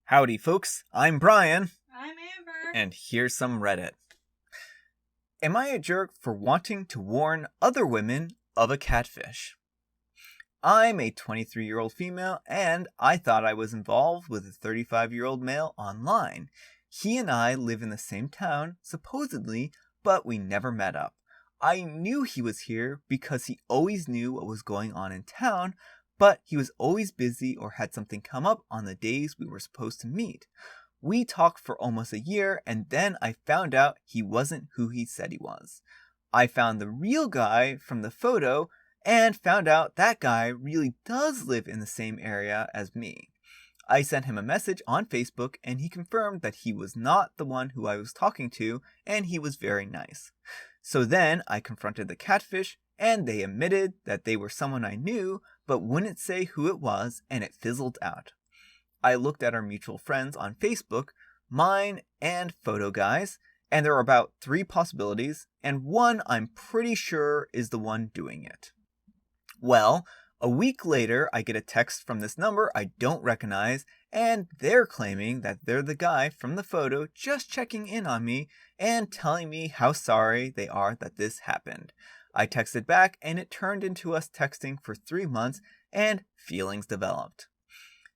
Howdy, folks. I'm Brian. I'm Amber. And here's some Reddit. Am I a jerk for wanting to warn other women of a catfish? I'm a 23-year-old female, and I thought I was involved with a 35-year-old male online. He and I live in the same town, supposedly, but we never met up. I knew he was here because he always knew what was going on in town, but he was always busy or had something come up on the days we were supposed to meet. We talked for almost a year, and then I found out he wasn't who he said he was. I found the real guy from the photo and found out that guy really does live in the same area as me. I sent him a message on Facebook, and he confirmed that he was not the one who I was talking to, and he was very nice. So then I confronted the catfish, and they admitted that they were someone I knew, but wouldn't say who it was, and it fizzled out. I looked at our mutual friends on Facebook, mine and Photo Guy's, and there are about 3 possibilities, and one I'm pretty sure is the one doing it. Well, a week later, I get a text from this number I don't recognize, and they're claiming that they're the guy from the photo just checking in on me and telling me how sorry they are that this happened. I texted back, and it turned into us texting for 3 months, and feelings developed.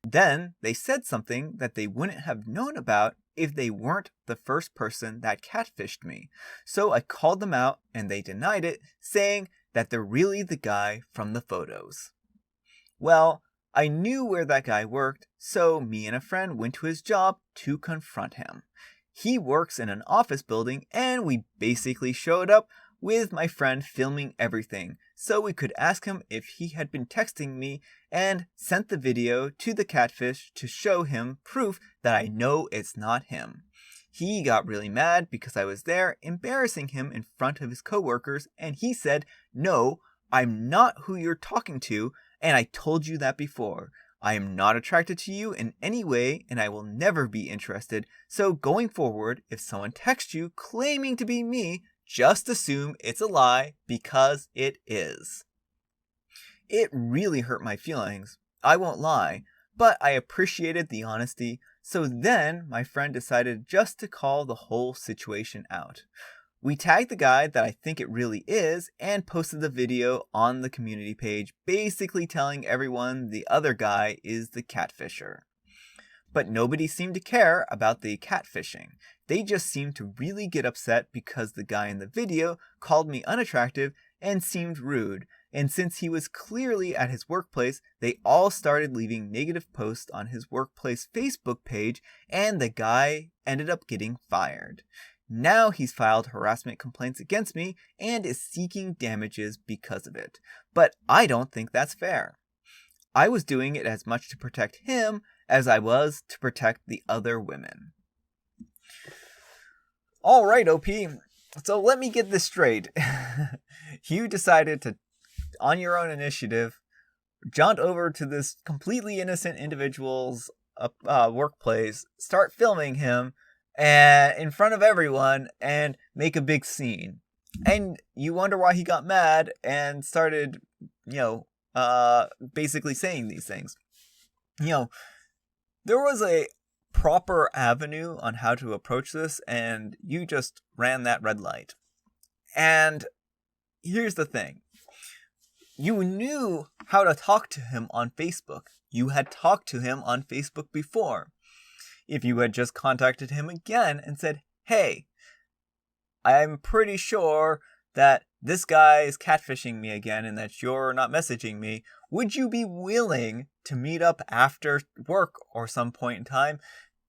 Then they said something that they wouldn't have known about if they weren't the first person that catfished me. So I called them out, and they denied it, saying that they're really the guy from the photos. Well, I knew where that guy worked, so me and a friend went to his job to confront him. He works in an office building, and we basically showed up with my friend filming everything, so we could ask him if he had been texting me, and sent the video to the catfish to show him proof that I know it's not him. He got really mad because I was there embarrassing him in front of his coworkers, and he said, "No, I'm not who you're talking to, and I told you that before. I am not attracted to you in any way, and I will never be interested, so going forward, if someone texts you claiming to be me, just assume it's a lie, because it is." It really hurt my feelings, I won't lie, but I appreciated the honesty, so then my friend decided just to call the whole situation out. We tagged the guy that I think it really is and posted the video on the community page, basically telling everyone the other guy is the catfisher. But nobody seemed to care about the catfishing. They just seemed to really get upset because the guy in the video called me unattractive and seemed rude, and since he was clearly at his workplace, they all started leaving negative posts on his workplace Facebook page, and the guy ended up getting fired. Now he's filed harassment complaints against me and is seeking damages because of it. But I don't think that's fair. I was doing it as much to protect him as I was to protect the other women. Alright, OP, so let me get this straight. You decided to, on your own initiative, jaunt over to this completely innocent individual's workplace, start filming him in front of everyone, and make a big scene. And you wonder why he got mad and started, basically saying these things. There was a proper avenue on how to approach this, and you just ran that red light. And here's the thing. You knew how to talk to him on Facebook. You had talked to him on Facebook before. If you had just contacted him again and said, "Hey, I'm pretty sure that this guy is catfishing me again and that you're not messaging me," would you be willing to meet up after work or some point in time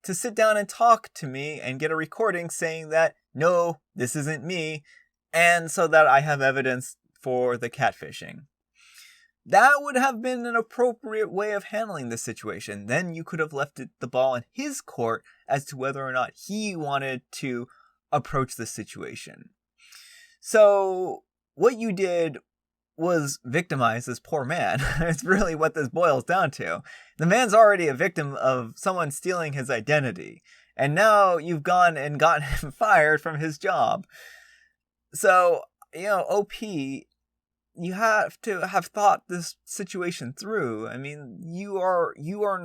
to sit down and talk to me and get a recording saying that, "No, this isn't me," and so that I have evidence for the catfishing? That would have been an appropriate way of handling the situation. Then you could have left the ball in his court as to whether or not he wanted to approach the situation. So what you did was victimize this poor man. It's really what this boils down to. The man's already a victim of someone stealing his identity, and now you've gone and gotten him fired from his job. So, OP, you have to have thought this situation through. I mean, you are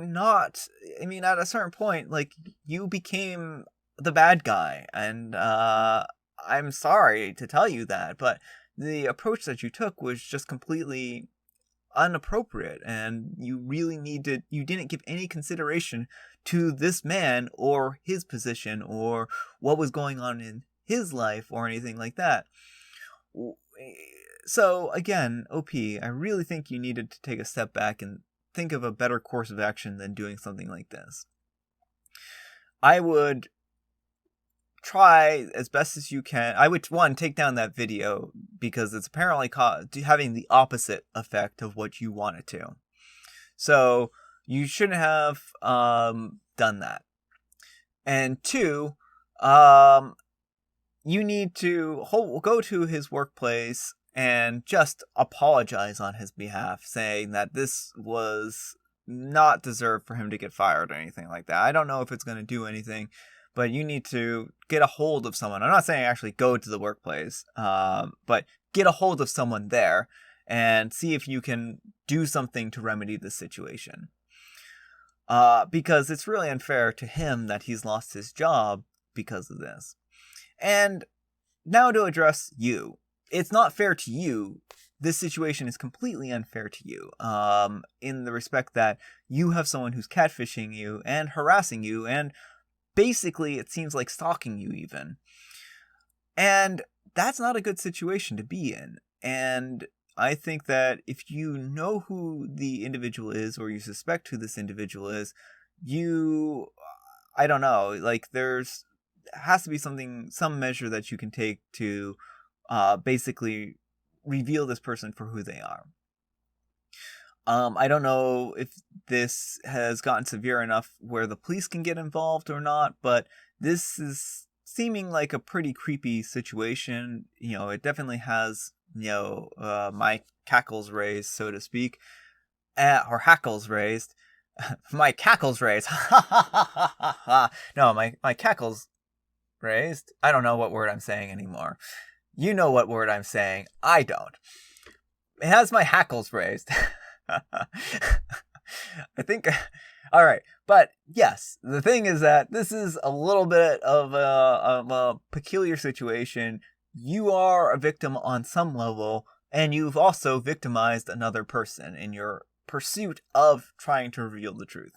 not, I mean, at a certain point, like, you became the bad guy, and I'm sorry to tell you that, but the approach that you took was just completely inappropriate, and you didn't give any consideration to this man or his position or what was going on in his life or anything like that. So again, OP, I really think you needed to take a step back and think of a better course of action than doing something like this. I would try as best as you can. I would, one, take down that video because it's apparently having the opposite effect of what you want it to. So you shouldn't have done that. And two, you need to go to his workplace and just apologize on his behalf, saying that this was not deserved for him to get fired or anything like that. I don't know if it's going to do anything, but you need to get a hold of someone. I'm not saying actually go to the workplace, but get a hold of someone there and see if you can do something to remedy the situation. Because it's really unfair to him that he's lost his job because of this. And now to address you. It's not fair to you. This situation is completely unfair to you, in the respect that you have someone who's catfishing you and harassing you and basically it seems like stalking you even. And that's not a good situation to be in. And I think that if you know who the individual is or you suspect who this individual is, I don't know, like has to be some measure that you can take to basically reveal this person for who they are. I don't know if this has gotten severe enough where the police can get involved or not, but this is seeming like a pretty creepy situation. You know, it definitely has, my cackles raised, so to speak, or hackles raised. My cackles raised. No, my cackles raised. I don't know what word I'm saying anymore. You know what word I'm saying. I don't. It has my hackles raised. I think, all right. But yes, the thing is that this is a little bit of a peculiar situation. You are a victim on some level, and you've also victimized another person in your pursuit of trying to reveal the truth.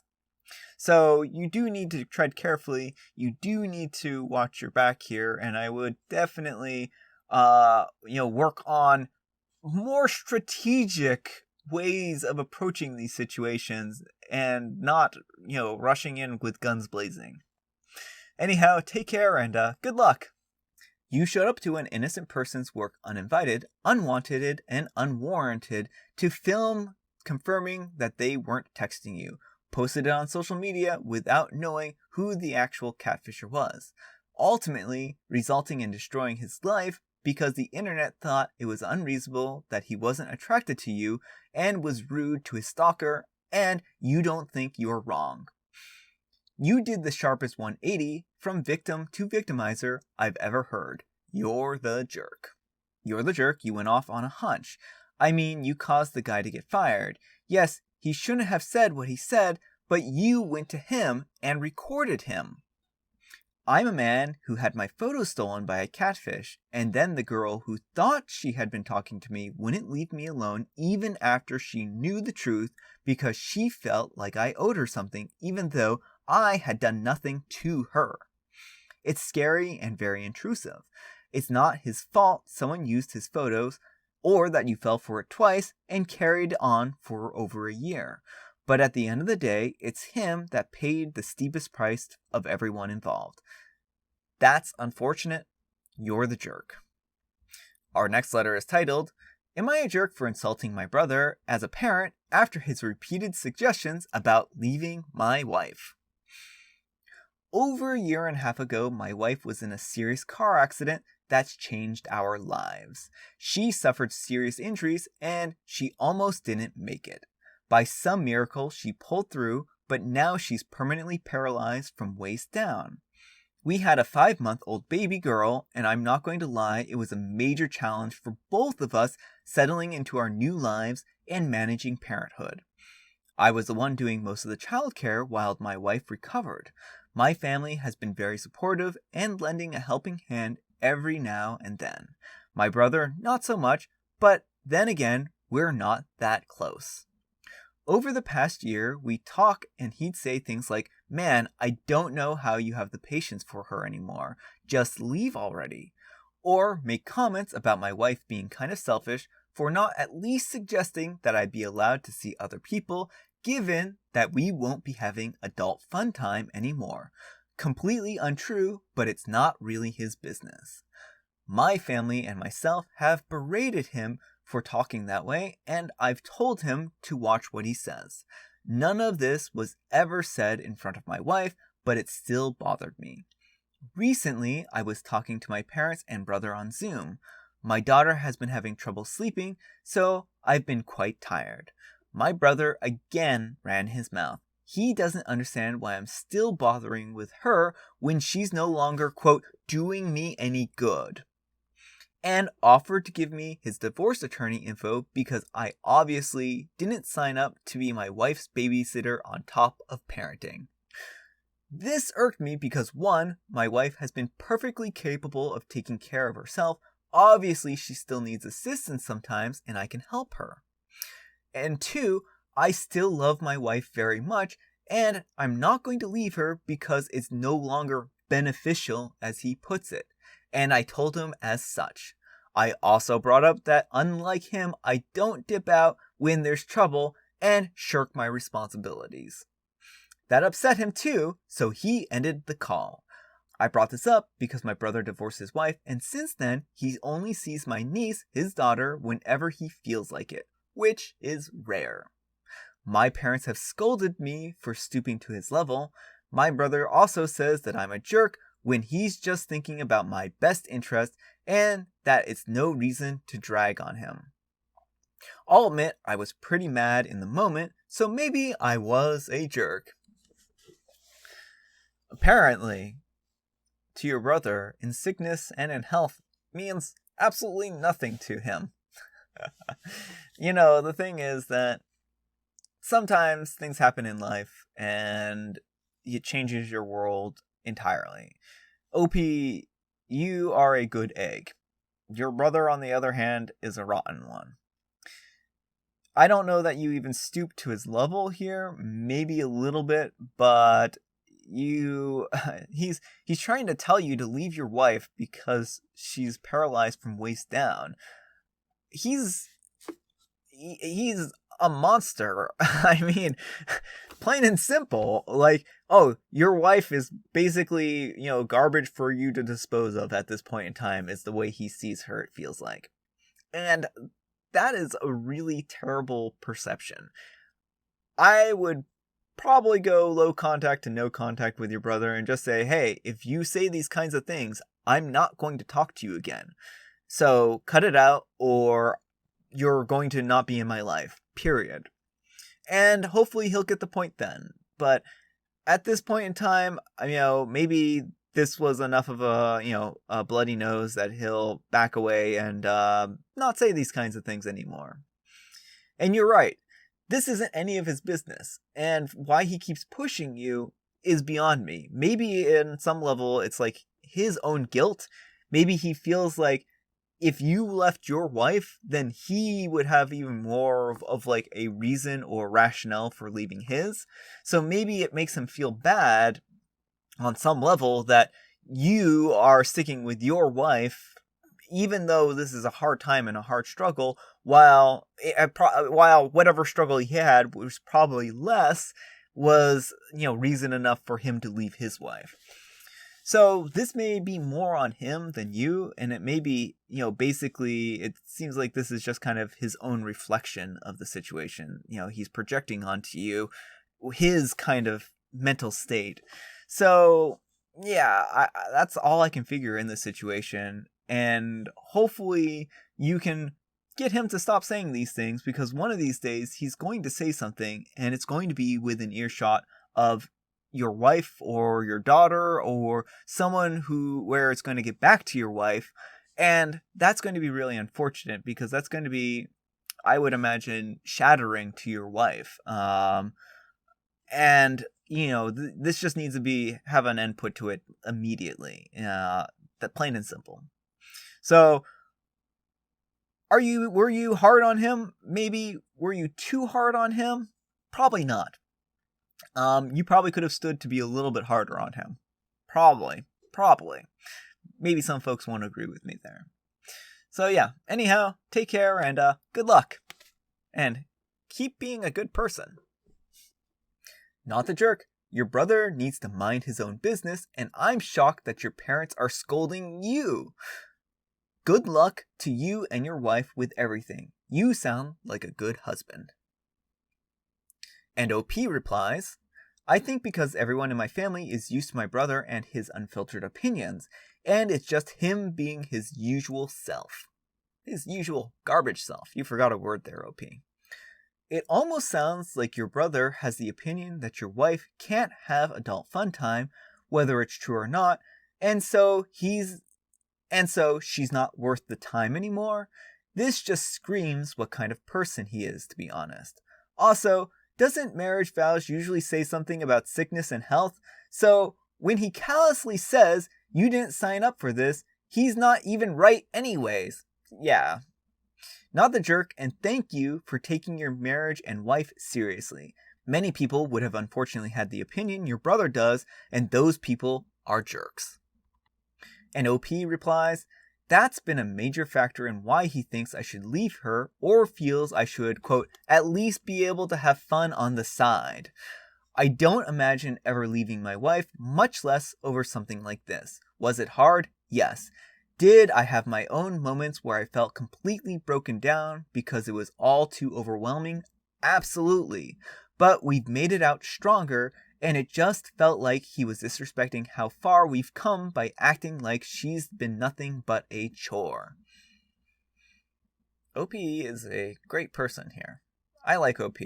So you do need to tread carefully. You do need to watch your back here, and I would definitely, work on more strategic ways of approaching these situations and not, rushing in with guns blazing. Anyhow, take care and good luck. You showed up to an innocent person's work uninvited, unwanted, and unwarranted to film confirming that they weren't texting you, posted it on social media without knowing who the actual catfisher was, ultimately resulting in destroying his life because the internet thought it was unreasonable that he wasn't attracted to you and was rude to his stalker, and you don't think you're wrong. You did the sharpest 180 from victim to victimizer I've ever heard. You're the jerk. You're the jerk. You went off on a hunch. I mean, you caused the guy to get fired. Yes, he shouldn't have said what he said, but you went to him and recorded him. I'm a man who had my photos stolen by a catfish, and then the girl who thought she had been talking to me wouldn't leave me alone even after she knew the truth because she felt like I owed her something even though I had done nothing to her. It's scary and very intrusive. It's not his fault someone used his photos or that you fell for it twice and carried on for over a year. But at the end of the day, it's him that paid the steepest price of everyone involved. That's unfortunate. You're the jerk. Our next letter is titled, Am I a jerk for insulting my brother as a parent after his repeated suggestions about leaving my wife? Over a year and a half ago, my wife was in a serious car accident that's changed our lives. She suffered serious injuries and she almost didn't make it. By some miracle, she pulled through, but now she's permanently paralyzed from waist down. We had a 5-month-old baby girl, and I'm not going to lie, it was a major challenge for both of us settling into our new lives and managing parenthood. I was the one doing most of the childcare while my wife recovered. My family has been very supportive and lending a helping hand every now and then. My brother, not so much, but then again, we're not that close. Over the past year, we talk and he'd say things like, "Man, I don't know how you have the patience for her anymore. Just leave already." Or make comments about my wife being kind of selfish for not at least suggesting that I be allowed to see other people, given that we won't be having adult fun time anymore. Completely untrue, but it's not really his business. My family and myself have berated him for talking that way, and I've told him to watch what he says. None of this was ever said in front of my wife, but it still bothered me. Recently, I was talking to my parents and brother on Zoom. My daughter has been having trouble sleeping, so I've been quite tired. My brother again ran his mouth. He doesn't understand why I'm still bothering with her when she's no longer, quote, doing me any good. And offered to give me his divorce attorney info because I obviously didn't sign up to be my wife's babysitter on top of parenting. This irked me because 1, my wife has been perfectly capable of taking care of herself. Obviously, she still needs assistance sometimes, and I can help her. And 2, I still love my wife very much, and I'm not going to leave her because it's no longer beneficial, as he puts it. And I told him as such. I also brought up that unlike him, I don't dip out when there's trouble and shirk my responsibilities. That upset him too, so he ended the call. I brought this up because my brother divorced his wife, and since then, he only sees my niece, his daughter, whenever he feels like it, which is rare. My parents have scolded me for stooping to his level. My brother also says that I'm a jerk when he's just thinking about my best interest and that it's no reason to drag on him. I'll admit I was pretty mad in the moment, so maybe I was a jerk. Apparently, to your brother, in sickness and in health means absolutely nothing to him. The thing is that sometimes things happen in life and it changes your world entirely. OP, you are a good egg. Your brother, on the other hand, is a rotten one. I don't know that you even stoop to his level here, maybe a little bit, but he's trying to tell you to leave your wife because she's paralyzed from waist down. He's a monster. I mean, plain and simple. Like, oh, your wife is basically, garbage for you to dispose of at this point in time is the way he sees her, it feels like. And that is a really terrible perception. I would probably go low contact to no contact with your brother and just say, hey, if you say these kinds of things, I'm not going to talk to you again. So cut it out or you're going to not be in my life, period. And hopefully he'll get the point then. But at this point in time, maybe this was enough of a bloody nose that he'll back away and not say these kinds of things anymore. And you're right. This isn't any of his business. And why he keeps pushing you is beyond me. Maybe in some level it's like his own guilt. Maybe he feels like if you left your wife, then he would have even more of like a reason or rationale for leaving his. So maybe it makes him feel bad on some level that you are sticking with your wife, even though this is a hard time and a hard struggle, while whatever struggle he had was probably less, was, reason enough for him to leave his wife. So this may be more on him than you, and it may be, basically it seems like this is just kind of his own reflection of the situation. He's projecting onto you his kind of mental state. So yeah, that's all I can figure in this situation, and hopefully you can get him to stop saying these things, because one of these days he's going to say something and it's going to be within earshot of your wife or your daughter or someone where it's going to get back to your wife. And that's going to be really unfortunate because that's going to be, I would imagine, shattering to your wife. And, this just needs to have an end put to it immediately. That plain and simple. So, were you hard on him? Maybe. Were you too hard on him? Probably not. You probably could have stood to be a little bit harder on him. Probably. Maybe some folks won't agree with me there. So yeah, anyhow, take care and good luck. And keep being a good person. Not the jerk. Your brother needs to mind his own business, and I'm shocked that your parents are scolding you. Good luck to you and your wife with everything. You sound like a good husband. And OP replies, I think because everyone in my family is used to my brother and his unfiltered opinions, and it's just him being his usual self. His usual garbage self. You forgot a word there, OP. It almost sounds like your brother has the opinion that your wife can't have adult fun time, whether it's true or not, and so she's not worth the time anymore. This just screams what kind of person he is, to be honest. Also, doesn't marriage vows usually say something about sickness and health? So, when he callously says, you didn't sign up for this, he's not even right anyways. Yeah. Not the jerk, and thank you for taking your marriage and wife seriously. Many people would have unfortunately had the opinion your brother does, and those people are jerks. And OP replies, that's been a major factor in why he thinks I should leave her or feels I should, quote, at least be able to have fun on the side. I don't imagine ever leaving my wife, much less over something like this. Was it hard? Yes. Did I have my own moments where I felt completely broken down because it was all too overwhelming? Absolutely. But we've made it out stronger, and it just felt like he was disrespecting how far we've come by acting like she's been nothing but a chore. OP is a great person here. I like OP.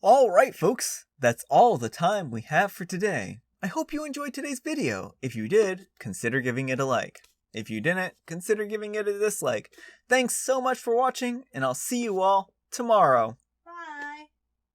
Alright folks, that's all the time we have for today. I hope you enjoyed today's video. If you did, consider giving it a like. If you didn't, consider giving it a dislike. Thanks so much for watching, and I'll see you all tomorrow.